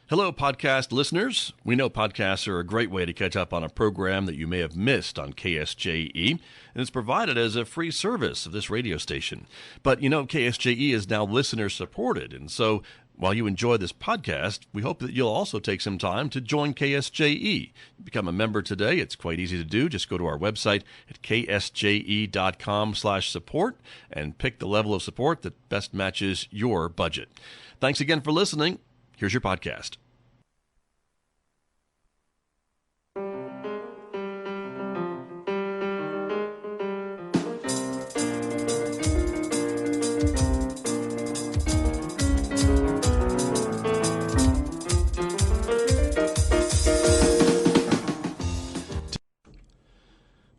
Hello, podcast listeners. We know podcasts are a great way to catch up on a program that you may have missed on KSJE, and it's provided as a free service of this radio station. But you know, KSJE is now listener-supported, and so while you enjoy this podcast, we hope that you'll also take some time to join KSJE. Become a member today. It's quite easy to do. Just go to our website at ksje.com/support and pick the level of support that best matches your budget. Thanks again for listening. Here's your podcast.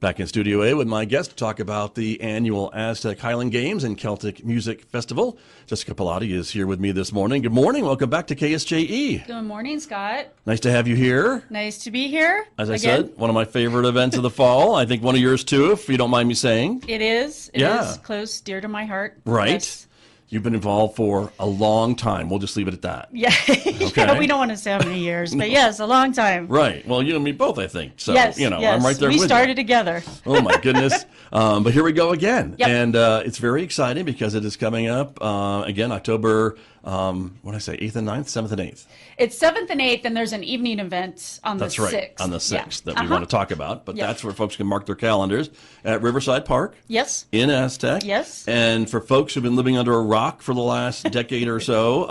Back in Studio A with my guest to talk about the annual Aztec Highland Games and Celtic Music Festival. Jessica Polatty is here with me this morning. Good morning. Welcome back to KSJE. Good morning, Scott. Nice to have you here. Nice to be here. As I said, one of my favorite events of the fall. I think one of yours too, if you don't mind me saying. It is. It is close, dear to my heart. Right. Yes. You've been involved for a long time. We'll just leave it at that. Yeah. Okay. Yeah, we don't want to say how many years, but yes, a long time. Right. Well, you and me both, I think. So, yes, you know, yes. I'm right there with you. We started together. Oh, my goodness. But here we go again. Yep. And it's very exciting because it is coming up, again, October, what did I say, 8th and 9th, 7th and 8th? It's 7th and 8th, and there's an evening event on the 6th. That's right, on the 6th Yeah. that we want to talk about. But Yep. that's where folks can mark their calendars at Riverside Park. Yes. In Aztec. Yes. And for folks who've been living under a rock for the last decade or so,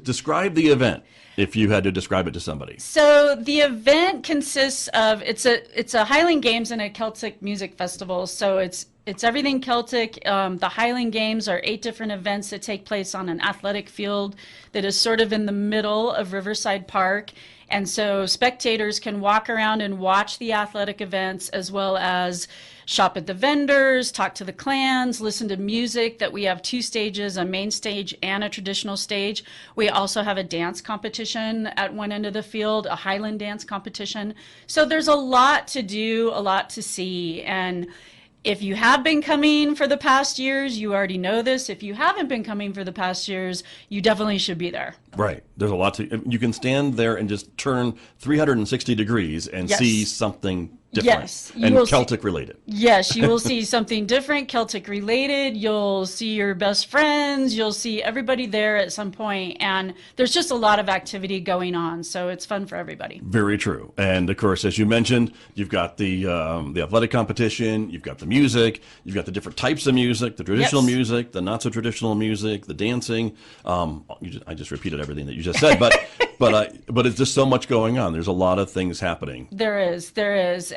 describe the event if you had to describe it to somebody. So the event consists of it's a Highland Games and a Celtic music festival. So it's everything Celtic. The Highland Games are 8 different events that take place on an athletic field that is sort of in the middle of Riverside Park. And so spectators can walk around and watch the athletic events as well as shop at the vendors, talk to the clans, listen to music. That we have 2 stages, a main stage and a traditional stage. We also have a dance competition at one end of the field, a Highland dance competition. So there's a lot to do, a lot to see. And if you have been coming for the past years, you already know this. If you haven't been coming for the past years, you definitely should be there. Right. There's a lot to, you can stand there and just turn 360 degrees and Yes. see something different. Yes, you and will Celtic related. Yes, you will see something different, Celtic related. You'll see your best friends. You'll see everybody there at some point, and there's just a lot of activity going on, so it's fun for everybody. Very true. And of course, as you mentioned, you've got the athletic competition, you've got the music, you've got the different types of music, the traditional Yes. music, the not so traditional music, the dancing. I just repeated everything that you just said, but it's just so much going on. There's a lot of things happening. There is.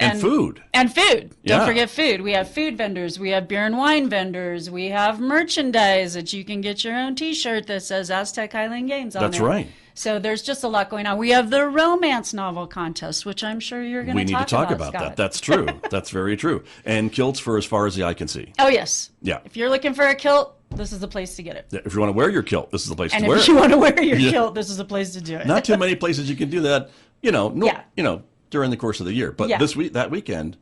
And food. And food. Yeah. Don't forget food. We have food vendors. We have beer and wine vendors. We have merchandise that you can get your own T-shirt that says Aztec Highland Games on it. That's right. So there's just a lot going on. We have the romance novel contest, which I'm sure you're going We need to talk about that. Scott. That's true. That's very true. And kilts for as far as the eye can see. Oh, yes. Yeah. If you're looking for a kilt, this is the place to get it. If you want to wear your kilt, this is the place And to wear if it. you want to wear your kilt, this is the place to do it. Not too many places you can do that, during the course of the year. But Yeah. that weekend,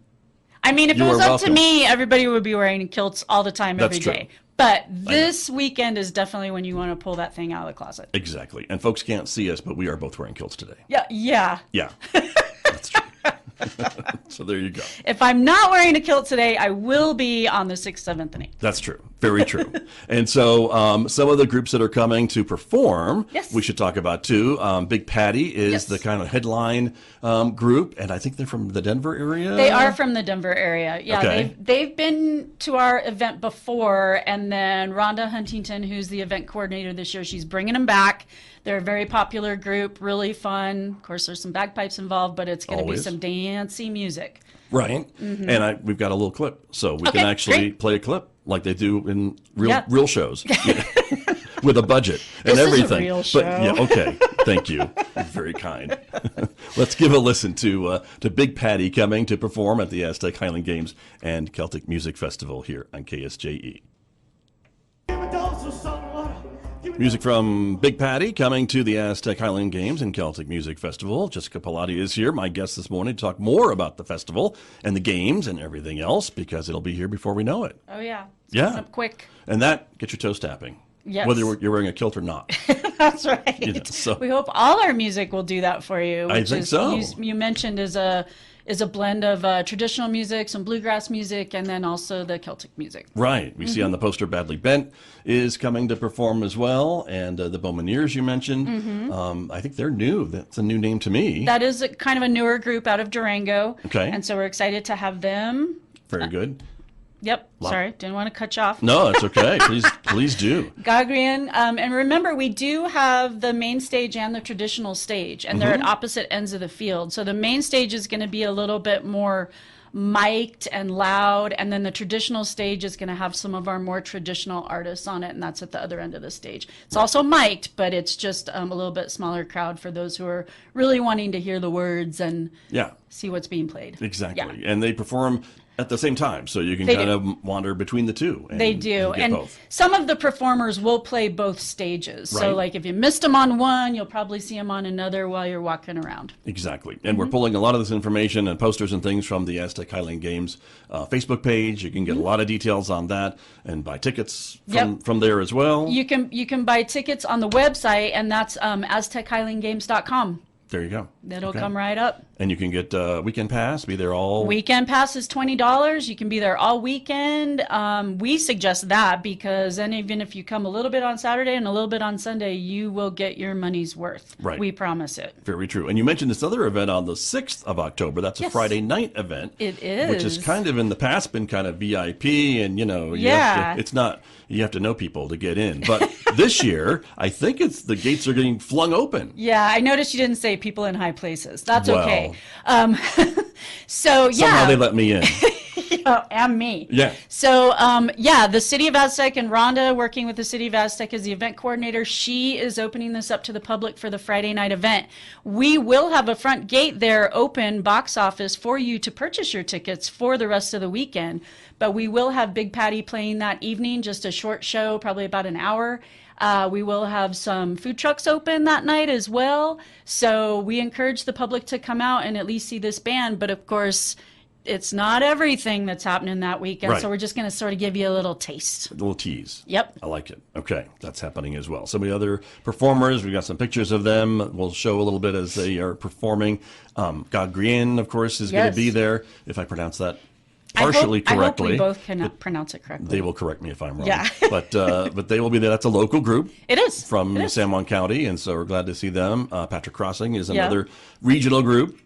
I mean, if You it was are up welcome. to me, everybody would be wearing kilts all the time, That's every true. day. But this weekend is definitely when you want to pull that thing out of the closet. exactly. And folks can't see us, but we are both wearing kilts today. Yeah, yeah. Yeah, that's true. So there you go. If I'm not wearing a kilt today, I will be on the 6th, 7th, and 8th. That's true. Very true. And so some of the groups that are coming to perform, Yes. we should talk about too. Big Patty is Yes. the kind of headline group, and I think they're from the Denver area. They are from the Denver area. Yeah, Okay. they've been to our event before, and then Rhonda Huntington, who's the event coordinator this year, she's bringing them back. They're a very popular group, really fun. Of course, there's some bagpipes involved, but it's going to be Always. some dancey music. Right. And we've got a little clip, so we Okay, can actually great. play a clip like they do in Yeah. real shows. With a budget and This is a everything. real But show. yeah, okay. Thank you. You're very kind. Let's give a listen to Big Patty coming to perform at the Aztec Highland Games and Celtic Music Festival here on KSJE. Music from Big Patty coming to the Aztec Highland Games and Celtic Music Festival. Jessica Polatty is here, my guest this morning, to talk more about the festival and the games and everything else, because it'll be here before we know it. Oh, yeah. It's Yeah. coming up quick. And that, get your toes tapping. Yes. whether you're wearing a kilt or not. That's right. You know, so. We hope all our music will do that for you. I think so. You mentioned is a blend of traditional music, some bluegrass music, and then also the Celtic music. Right. We see on the poster Badly Bent is coming to perform as well, and the Bowmaneers you mentioned. I think they're new. That's a new name to me. That is kind of a newer group out of Durango. Okay. And so we're excited to have them. Very good. Yep. Sorry, didn't want to cut you off. No, it's okay. Please do. Gagrian. And remember, we do have the main stage and the traditional stage, and they're at opposite ends of the field. So the main stage is going to be a little bit more mic'd and loud, and then the traditional stage is going to have some of our more traditional artists on it, and that's at the other end of the stage. It's also mic'd, but it's just a little bit smaller crowd for those who are really wanting to hear the words and see what's being played. Exactly. And they perform at the same time, so you can of wander between the two. They do. And both. Some of the performers will play both stages. Right. So like if you missed them on one, you'll probably see them on another while you're walking around. Exactly. And we're pulling a lot of this information and posters and things from the Aztec Highland Games Facebook page. You can get a lot of details on that and buy tickets from there as well. You can buy tickets on the website, and that's AztecHighlandGames.com. There you go. That'll come right up. And you can get weekend pass, be there all... Weekend pass is $20. You can be there all weekend. We suggest that because then even if you come a little bit on Saturday and a little bit on Sunday, you will get your money's worth. Right. We promise it. Very true. And you mentioned this other event on the 6th of October. That's a Friday night event. It is. Which has kind of in the past been kind of VIP and, it's not... You have to know people to get in. But this year, I think the gates are getting flung open. Yeah, I noticed you didn't say people in high places. That's okay. Somehow they let me in. And me. Yeah. So, the City of Aztec and Rhonda, working with the City of Aztec as the event coordinator, she is opening this up to the public for the Friday night event. We will have a front gate there open, box office, for you to purchase your tickets for the rest of the weekend. But we will have Big Patty playing that evening, just a short show, probably about an hour. We will have some food trucks open that night as well. So we encourage the public to come out and at least see this band. But of course, it's not everything that's happening that weekend. Right. So we're just going to sort of give you a little taste. A little tease. Yep. I like it. Okay. That's happening as well. Some of the other performers, we've got some pictures of them. We'll show a little bit as they are performing. Gagrian, of course, is going to be there, if I pronounce that partially correctly. I hope we both can pronounce it correctly. They will correct me if I'm wrong. Yeah. but they will be there. That's a local group. It is. From San Juan County, and so we're glad to see them. Patrick Crossing is another regional group.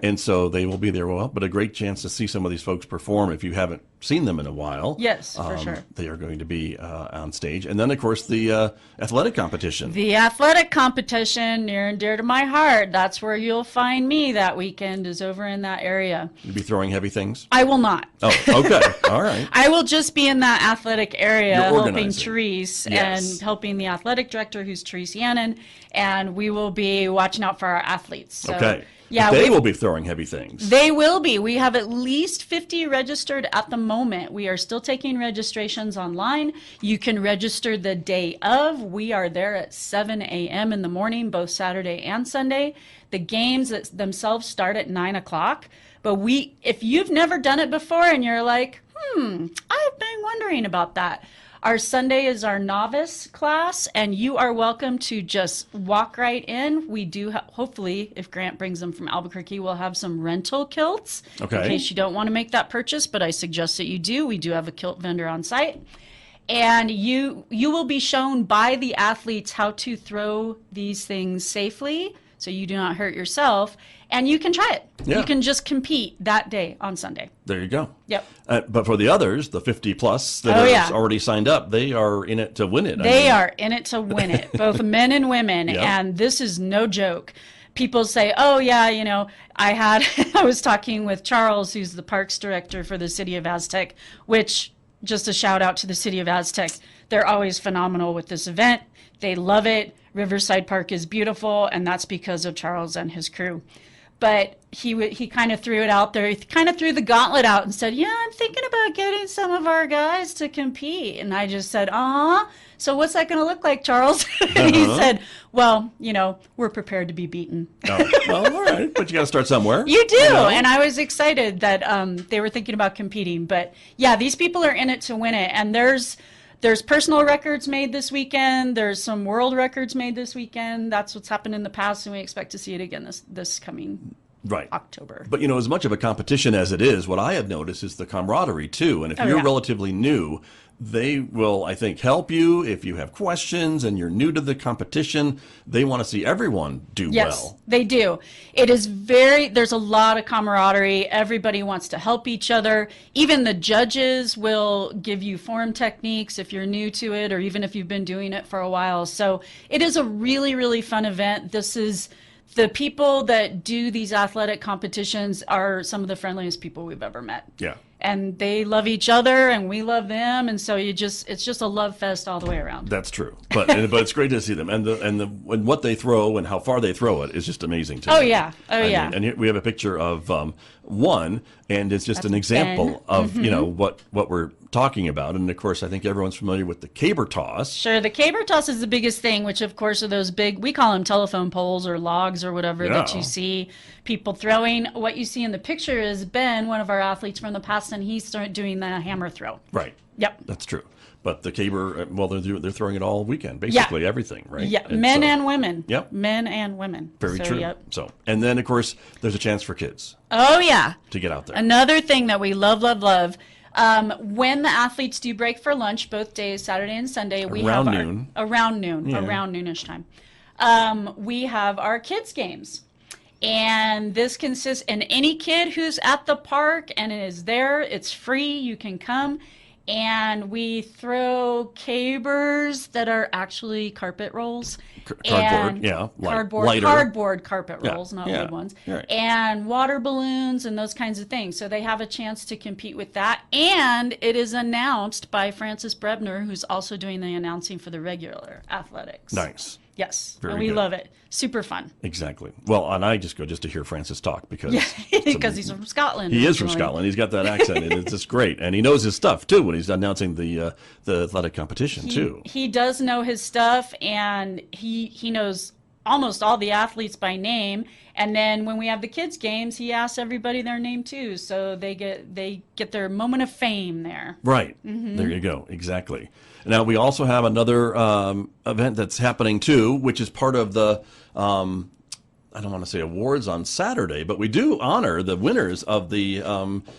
And so they will be there. Well, but a great chance to see some of these folks perform if you haven't seen them in a while. Yes, for sure. They are going to be on stage. And then, of course, the athletic competition. The athletic competition, near and dear to my heart. That's where you'll find me that weekend, is over in that area. You'll be throwing heavy things? I will not. Oh, okay. All right. I will just be in that athletic area helping Therese Yes. and helping the athletic director, who's Therese Yannon, and we will be watching out for our athletes. So, okay. Yeah, they will be throwing heavy things. They will be. We have at least 50 registered at the moment. We are still taking registrations online. You can register the day of. We are there at 7 a.m. in the morning, both Saturday and Sunday. The games themselves start at 9 o'clock. But if you've never done it before and you're like, I've been wondering about that. Our Sunday is our novice class, and you are welcome to just walk right in. We do, hopefully, if Grant brings them from Albuquerque, we'll have some rental kilts in case you don't want to make that purchase, but I suggest that you do. We do have a kilt vendor on site. And you will be shown by the athletes how to throw these things safely so you do not hurt yourself. And you can try it. Yeah. You can just compete that day on Sunday. There you go. Yep. But for the others, the 50 plus that are already signed up, they are in it to win it. They are in it to win it, both men and women. Yep. And this is no joke. People say, oh, yeah, I was talking with Charles, who's the parks director for the City of Aztec, which, just a shout out to the City of Aztec. They're always phenomenal with this event. They love it. Riverside Park is beautiful, and that's because of Charles and his crew. But he kind of threw it out there. He kind of threw the gauntlet out and said, I'm thinking about getting some of our guys to compete. And I just said, so what's that going to look like, Charles? And he said, well, we're prepared to be beaten. Oh, well, all right. But you got to start somewhere. You do. And I was excited that they were thinking about competing. But, yeah, these people are in it to win it. And there's there's personal records made this weekend. There's some world records made this weekend. That's what's happened in the past, and we expect to see it again this coming Right. October. But, as much of a competition as it is, what I have noticed is the camaraderie, too. And if you're relatively new, they will, I think, help you. If you have questions and you're new to the competition, they want to see everyone do well. Yes, they do. It is there's a lot of camaraderie. Everybody wants to help each other. Even the judges will give you form techniques if you're new to it, or even if you've been doing it for a while. So it is a really, really fun event. The people that do these athletic competitions are some of the friendliest people we've ever met. Yeah. And they love each other, and we love them, and so it's just a love fest all the way around. That's true, but it's great to see them, and what they throw and how far they throw it is just amazing to me. Oh yeah. And here we have a picture of one, and it's just an example of what we're talking about. And of course, I think everyone's familiar with the caber toss. Sure, the caber toss is the biggest thing, which of course are those big, we call them telephone poles or logs or whatever that you see people throwing. What you see in the picture is Ben, one of our athletes from the past, and he started doing the hammer throw. Right. Yep. That's true. But the caber, well, they're throwing it all weekend, basically everything, right? Yeah, men and women. Yep. Men and women. Very true. Yep. So, and then of course, there's a chance for kids. Oh yeah. To get out there. Another thing that we love. When the athletes do break for lunch, both days, Saturday and Sunday, around noonish time, we have our kids games. And this consists, and any kid who's at the park and is there, it's free, you can come. And we throw cabers that are actually carpet rolls. Cardboard carpet rolls, not wood ones. Right. And water balloons and those kinds of things. So they have a chance to compete with that. And it is announced by Francis Brebner, who's also doing the announcing for the regular athletics. Nice. Yes, Very and we good. love it. Super fun. Exactly. Well, and I just go to hear Francis talk because he's from Scotland. He is from Scotland. He's got that accent, and it's just great. And he knows his stuff too when he's announcing the athletic competition too. He does know his stuff, and he knows almost all the athletes by name. And then when we have the kids games, he asks everybody their name too, so they get their moment of fame there. Right. Mm-hmm. There you go. Exactly. Now we also have another event that's happening too, which is part of the I don't want to say awards on Saturday, but we do honor the winners of the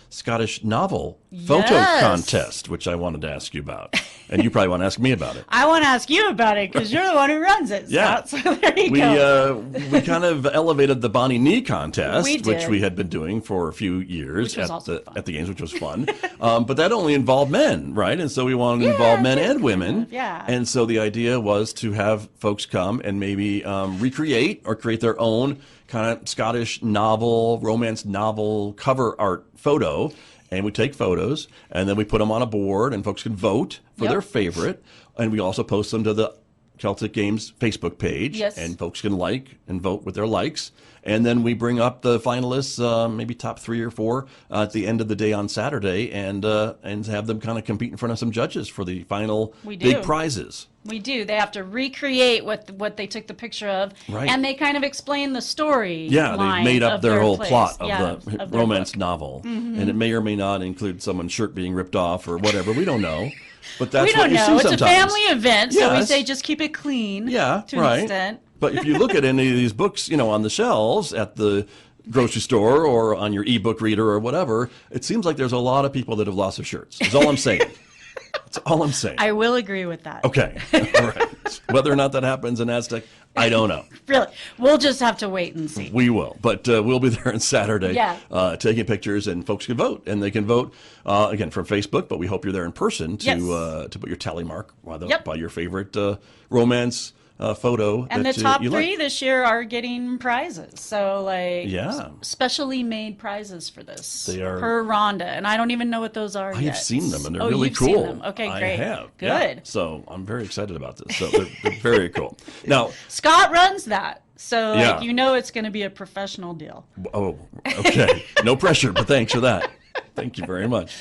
Scottish novel photo contest, which I wanted to ask you about. And you probably want to ask me about it. I want to ask you about it because you're the one who runs it, Scott. So there you go. We kind of elevated the Bonnie Knee contest, which we had been doing for a few years at the games, which was fun. But that only involved men, right? And so we wanted to involve men and women. Yeah. And so the idea was to have folks come and maybe recreate or create their own kind of Scottish novel, romance novel cover art photo. And we take photos, and then we put them on a board, and folks can vote for their favorite. And we also post them to the Celtic Games Facebook page, and folks can like and vote with their likes. And then we bring up the finalists, maybe top 3 or 4, at the end of the day on Saturday, and have them kind of compete in front of some judges for the final big prizes. We do. They have to recreate what they took the picture of, right. And they kind of explain the story. Yeah, they made up their whole plot of the romance book. novel, and it may or may not include someone's shirt being ripped off or whatever. We don't know, but that's we don't what you know. see It's sometimes. a family event, so we Yes. say just keep it clean. Yeah, to an extent. But if you look at any of these books, on the shelves at the grocery store or on your ebook reader or whatever, it seems like there's a lot of people that have lost their shirts. That's all I'm saying. That's all I'm saying. I will agree with that. Okay. All right. Whether or not that happens in Aztec, I don't know. Really. We'll just have to wait and see. We will. But we'll be there on Saturday taking pictures, and folks can vote. And they can vote, again, from Facebook, but we hope you're there in person to put your tally mark by your favorite romance photo. And the top 3 this year are getting prizes. So, specially made prizes for this. They are. Per Rhonda. And I don't even know what those are yet. I have seen them, and they're really cool. Seen them. Okay, great. I have. Good. Yeah. So I'm very excited about this. So they're very cool. Now, Scott runs that. So, it's going to be a professional deal. Oh, okay. No pressure, but thanks for that. Thank you very much.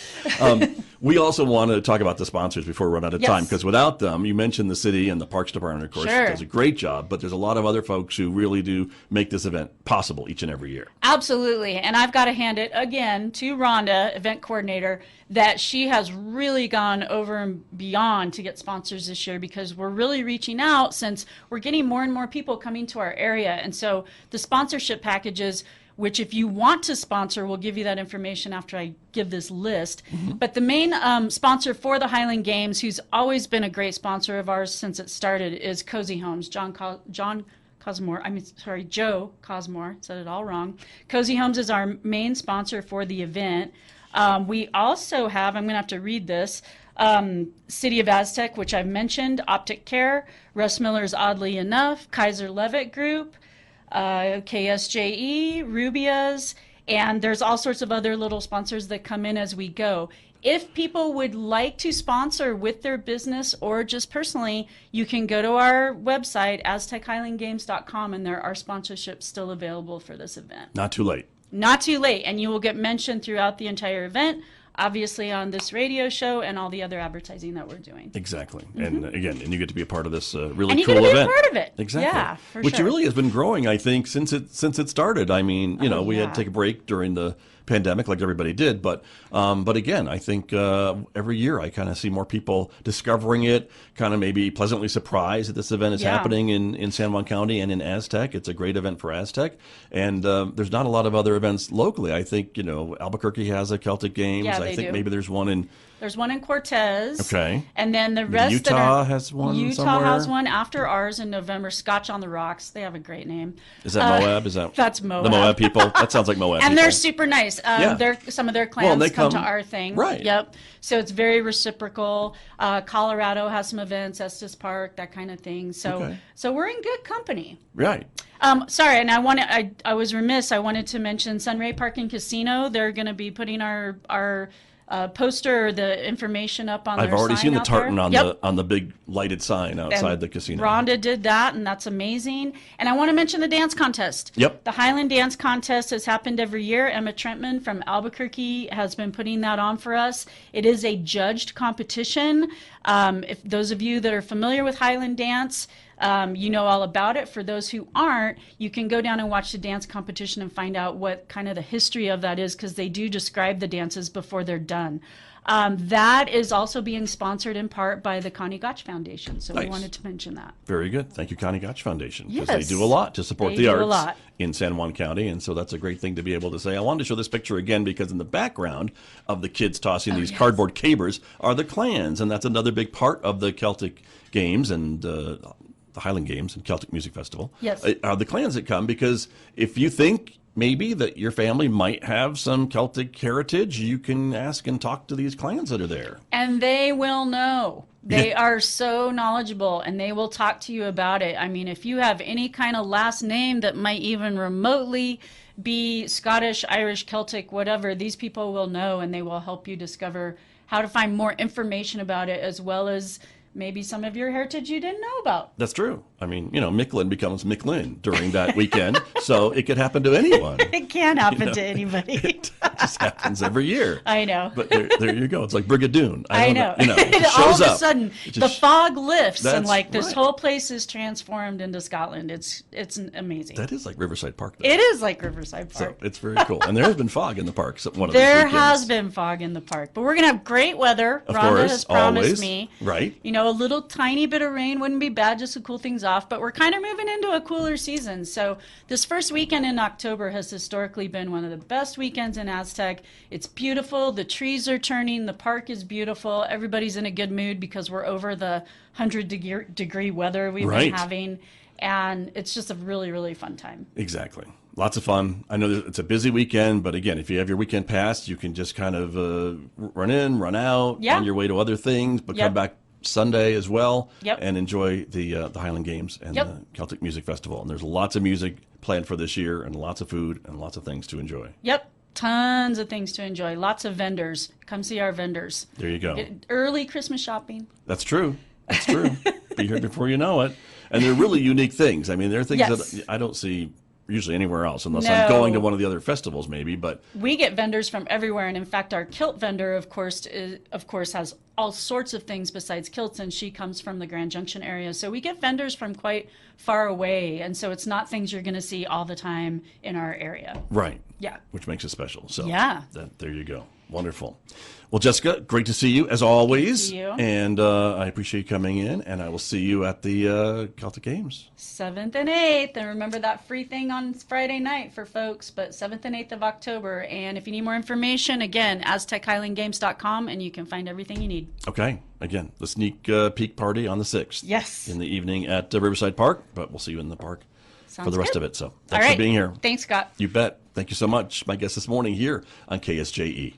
We also want to talk about the sponsors before we run out of time, Yes. because without them, you mentioned the city and the Parks Department, of course, Sure. does a great job, but there's a lot of other folks who really do make this event possible each and every year. Absolutely. And I've got to hand it again to Rhonda, event coordinator, that she has really gone over and beyond to get sponsors this year, because we're really reaching out since we're getting more and more people coming to our area. And so the sponsorship packages, which if you want to sponsor, we'll give you that information after I give this list. But the main sponsor for the Highland Games, who's always been a great sponsor of ours since it started, is Cozy Homes. Joe Cosmore, said it all wrong. Cozy Homes is our main sponsor for the event. We also have, I'm going to have to read this, City of Aztec, which I've mentioned, Optic Care, Russ Miller's Oddly Enough, Kaiser Levitt Group, KSJE, Rubia's, and there's all sorts of other little sponsors that come in as we go. If people would like to sponsor with their business or just personally, you can go to our website, aztechhighlandgames.com, and there are sponsorships still available for this event. Not too late. Not too late, and you will get mentioned throughout the entire event, obviously on this radio show and all the other advertising that we're doing. Exactly. And again, and you get to be a part of this really And you cool get to be event. a part of it. Exactly. Yeah, for Which sure. really has been growing, I think, since it started. I mean, we had yeah. to take a break during the pandemic like everybody did, but again, I think every year I kind of see more people discovering it, kind of maybe pleasantly surprised that this event is Yeah. happening in San Juan County and in Aztec. It's a great event for Aztec, and there's not a lot of other events locally. I think Albuquerque has a Celtic Games. Yeah, I they think do. maybe there's one in There's one in Cortez. Okay. And then the rest that Utah are, has one Utah somewhere? has one after ours in November. Scotch on the Rocks. They have a great name. Is that Moab? Is that That's Moab. The Moab people. That sounds like Moab. And people. they're super nice. Yeah. Some of their Well, and clans they come to come- our thing. right. Yep. So it's very reciprocal. Colorado has some events, Estes Park, that kind of thing. So Okay. so we're in good company. Right. Sorry, and I was remiss. I wanted to mention Sunray Park and Casino. They're going to be putting our poster, or the information up on I've their already sign seen the out there. tartan Yep. on the big lighted sign outside And the casino. Rhonda did that, and that's amazing. And I want to mention the dance contest. Yep. The Highland Dance Contest has happened every year. Emma Trentman from Albuquerque has been putting that on for us. It is a judged competition. If those of you that are familiar with Highland dance, you know all about it. For those who aren't, you can go down and watch the dance competition and find out what kind of the history of that is, because they do describe the dances before they're done. That is also being sponsored in part by the Connie Gotch Foundation, so Nice. we wanted to mention that. Very good. Thank you, Connie Gotch Foundation, because Yes. they do a lot to support They the do a arts lot. in San Juan County, and so that's a great thing to be able to say. I wanted to show this picture again because in the background of the kids tossing these cardboard cabers are the clans, and that's another big part of the Celtic Games and the Highland Games and Celtic Music Festival. Yes. Are the clans that come, because if you think maybe that your family might have some Celtic heritage, you can ask and talk to these clans that are there. And they will know. They are so knowledgeable, and they will talk to you about it. I mean, if you have any kind of last name that might even remotely be Scottish, Irish, Celtic, whatever, these people will know, and they will help you discover how to find more information about it, as well as maybe some of your heritage you didn't know about. That's true. I mean, Michlin becomes Michlin during that weekend, so it could happen to anyone. It can happen to anybody. It just happens every year. I know. But there you go. It's like Brigadoon. I know. It All shows of a up. sudden, It the just- fog lifts, and That's like this right. whole place is transformed into Scotland. It's amazing. That is like Riverside Park, though. It is like Riverside So Park. it's very cool. And there has been fog in the park one of There these weekends. has been fog in the park, but we're gonna have great weather. Of Rhonda course, has promised always. me. Right. A little tiny bit of rain wouldn't be bad just to cool things off, but we're kind of moving into a cooler season. So this first weekend in October has historically been one of the best weekends in Aztec. It's beautiful. The trees are turning. The park is beautiful. Everybody's in a good mood because we're over the 100-degree weather we've Right. been having. And it's just a really, really fun time. Exactly. Lots of fun. I know that it's a busy weekend, but again, if you have your weekend pass, you can just kind of run in, run out, Yeah. on your way to other things, but Yep. come back Sunday as well, Yep. and enjoy the Highland Games and Yep. the Celtic Music Festival. And there's lots of music planned for this year, and lots of food, and lots of things to enjoy. Yep. Tons of things to enjoy. Lots of vendors. Come see our vendors. There you go. Early Christmas shopping. That's true. That's true. Be here before you know it. And they're really unique things. I mean, there are things Yes. that I don't see usually anywhere else, unless No. I'm going to one of the other festivals, maybe. But We get vendors from everywhere, and in fact, our kilt vendor, of course, has all sorts of things besides kilts, and she comes from the Grand Junction area. So we get vendors from quite far away, and so it's not things you're going to see all the time in our area. right, Yeah. which makes it special. So Yeah. there you go. Wonderful. Well, Jessica, great to see you as always. See you. And I appreciate you coming in, and I will see you at the Celtic Games. 7th and 8th, and remember that free thing on Friday night for folks, but 7th and 8th of October. And if you need more information, again, aztechhighlandgames.com, and you can find everything you need. Okay. Again, the sneak peek party on the 6th. Yes. In the evening at Riverside Park, but we'll see you in the park for the rest good. of it. So All thanks right. for being here. Thanks, Scott. You bet. Thank you so much. My guest this morning here on KSJE.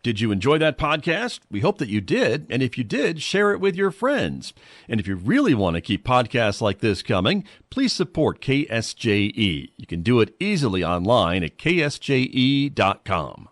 Did you enjoy that podcast? We hope that you did. And if you did, share it with your friends. And if you really want to keep podcasts like this coming, please support KSJE. You can do it easily online at ksje.com.